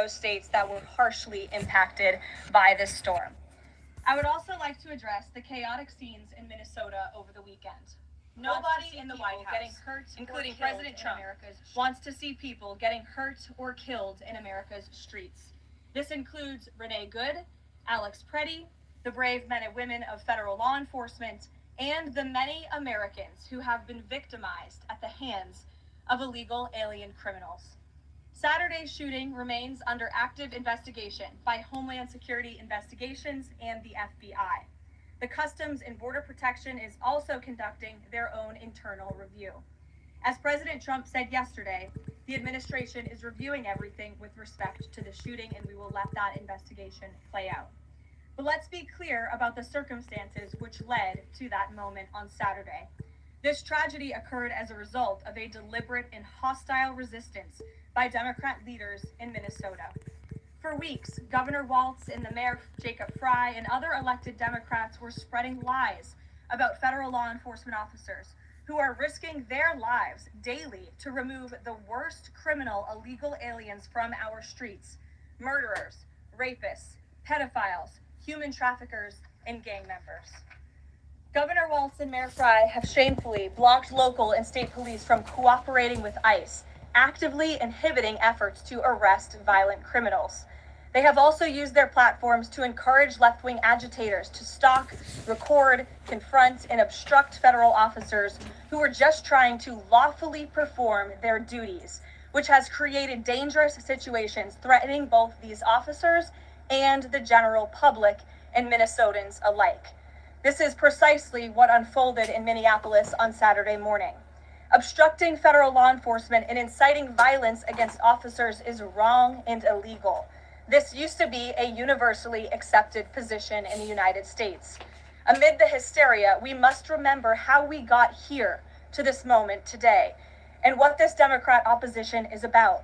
those states that were harshly impacted by this storm. I would also like to address the chaotic scenes in Minnesota over the weekend. Nobody in the White House, getting hurt, including President Trump, wants to see people getting hurt or killed in America's streets. This includes Renee Good, Alex Pretti, the brave men and women of federal law enforcement, and the many Americans who have been victimized at the hands of illegal alien criminals. Saturday's shooting remains under active investigation by Homeland Security Investigations and the FBI. The Customs and Border Protection is also conducting their own internal review. As President Trump said yesterday, the administration is reviewing everything with respect to the shooting, and we will let that investigation play out. But let's be clear about the circumstances which led to that moment on Saturday. This tragedy occurred as a result of a deliberate and hostile resistance by Democrat leaders in Minnesota. For weeks, Governor Walz and the Mayor Jacob Fry and other elected Democrats were spreading lies about federal law enforcement officers who are risking their lives daily to remove the worst criminal illegal aliens from our streets: murderers, rapists, pedophiles, human traffickers, and gang members. Governor Walz and Mayor Fry have shamefully blocked local and state police from cooperating with ICE, actively inhibiting efforts to arrest violent criminals. They have also used their platforms to encourage left-wing agitators to stalk, record, confront, and obstruct federal officers who are just trying to lawfully perform their duties, which has created dangerous situations threatening both these officers and the general public and Minnesotans alike. This is precisely what unfolded in Minneapolis on Saturday morning. Obstructing federal law enforcement and inciting violence against officers is wrong and illegal. This used to be a universally accepted position in the United States. Amid the hysteria, we must remember how we got here to this moment today and what this Democrat opposition is about.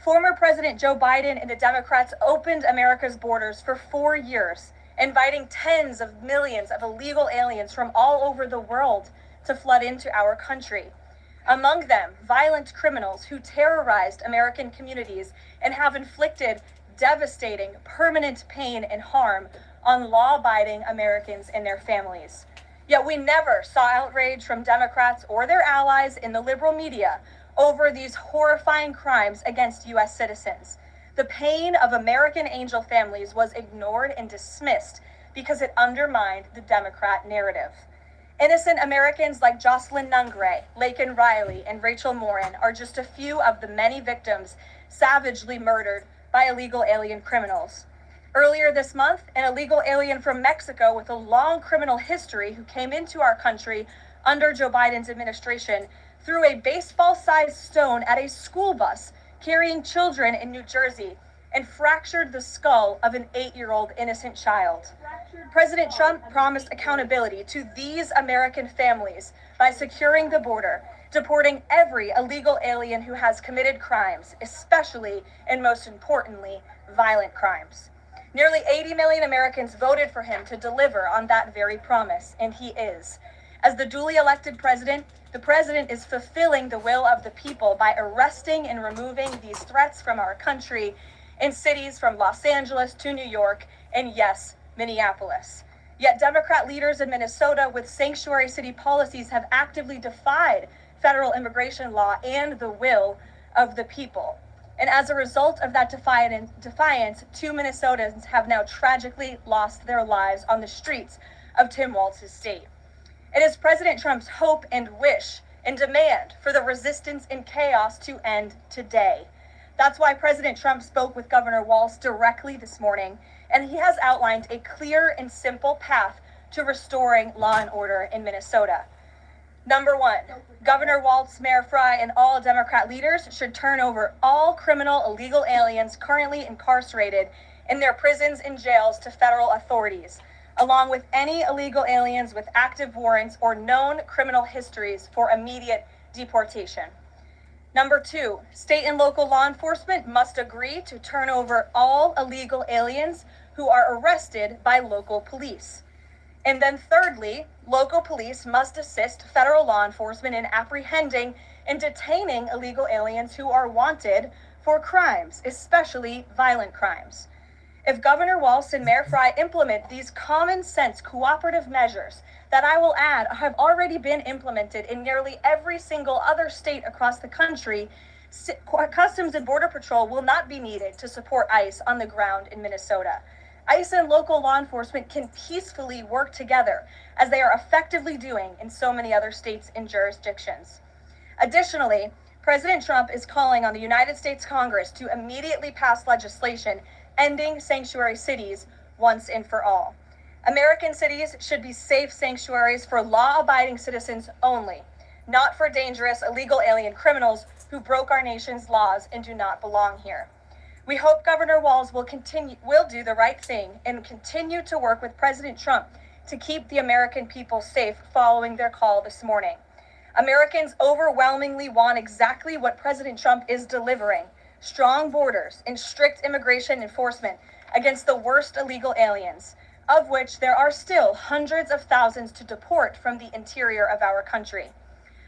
Former President Joe Biden and the Democrats opened America's borders for 4 years, inviting tens of millions of illegal aliens from all over the world to flood into our country. Among them, violent criminals who terrorized American communities and have inflicted devastating, permanent pain and harm on law-abiding Americans and their families. Yet we never saw outrage from Democrats or their allies in the liberal media over these horrifying crimes against U.S. citizens. The pain of American angel families was ignored and dismissed because it undermined the Democrat narrative. Innocent Americans like Jocelyn Nungray, Laken Riley, and Rachel Morin are just a few of the many victims savagely murdered by illegal alien criminals. Earlier this month, an illegal alien from Mexico with a long criminal history who came into our country under Joe Biden's administration threw a baseball-sized stone at a school bus carrying children in New Jersey and fractured the skull of an 8-year-old innocent child. President Trump promised accountability to these American families by securing the border, deporting every illegal alien who has committed crimes, especially and most importantly, violent crimes. Nearly 80 million Americans voted for him to deliver on that very promise, and he is. As the duly elected president, the president is fulfilling the will of the people by arresting and removing these threats from our country in cities from Los Angeles to New York and, yes, Minneapolis. Yet Democrat leaders in Minnesota with sanctuary city policies have actively defied federal immigration law and the will of the people. And as a result of that defiance, 2 Minnesotans have now tragically lost their lives on the streets of Tim Walz's state. It is President Trump's hope and wish and demand for the resistance and chaos to end today. That's why President Trump spoke with Governor Walz directly this morning, and he has outlined a clear and simple path to restoring law and order in Minnesota. Number 1, Governor Walz, Mayor Fry, and all Democrat leaders should turn over all criminal illegal aliens currently incarcerated in their prisons and jails to federal authorities, along with any illegal aliens with active warrants or known criminal histories for immediate deportation. Number 2, state and local law enforcement must agree to turn over all illegal aliens who are arrested by local police. And then thirdly, local police must assist federal law enforcement in apprehending and detaining illegal aliens who are wanted for crimes, especially violent crimes. If Governor Walz and Mayor Frey implement these common sense cooperative measures that I will add have already been implemented in nearly every single other state across the country, Customs and Border Patrol will not be needed to support ICE on the ground in Minnesota. ICE and local law enforcement can peacefully work together, as they are effectively doing in so many other states and jurisdictions. Additionally, President Trump is calling on the United States Congress to immediately pass legislation ending sanctuary cities once and for all. American cities should be safe sanctuaries for law-abiding citizens only, not for dangerous illegal alien criminals who broke our nation's laws and do not belong here. We hope Governor Walz will do the right thing and continue to work with President Trump to keep the American people safe following their call this morning. Americans overwhelmingly want exactly what President Trump is delivering: strong borders and strict immigration enforcement against the worst illegal aliens, of which there are still hundreds of thousands to deport from the interior of our country.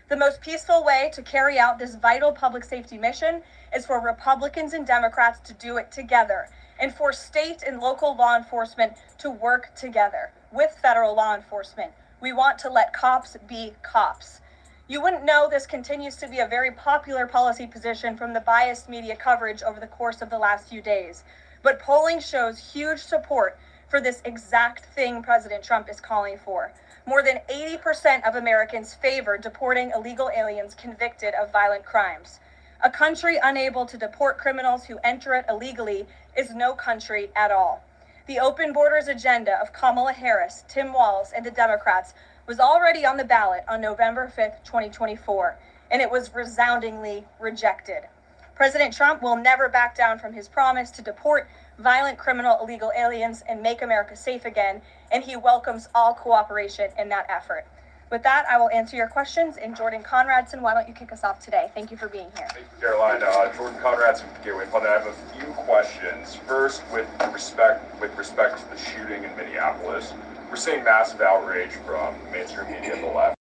The most peaceful way to carry out this vital public safety mission is for Republicans and Democrats to do it together, and for state and local law enforcement to work together with federal law enforcement. We want to let cops be cops. You wouldn't know this continues to be a very popular policy position from the biased media coverage over the course of the last few days, but polling shows huge support for this exact thing President Trump is calling for. More than 80% of Americans favor deporting illegal aliens convicted of violent crimes. A country unable to deport criminals who enter it illegally is no country at all. The open borders agenda of Kamala Harris, Tim Walz, and the Democrats was already on the ballot on November 5th, 2024, and it was resoundingly rejected. President Trump will never back down from his promise to deport violent criminal illegal aliens and make America safe again, and he welcomes all cooperation in that effort. With that, I will answer your questions. And Jordan Conradson, why don't you kick us off today? Thank you for being here. Thank you, Caroline. Jordan Conradson from Gateway Fund. I have a few questions. First, with respect to the shooting in Minneapolis, we're seeing massive outrage from mainstream media on the left.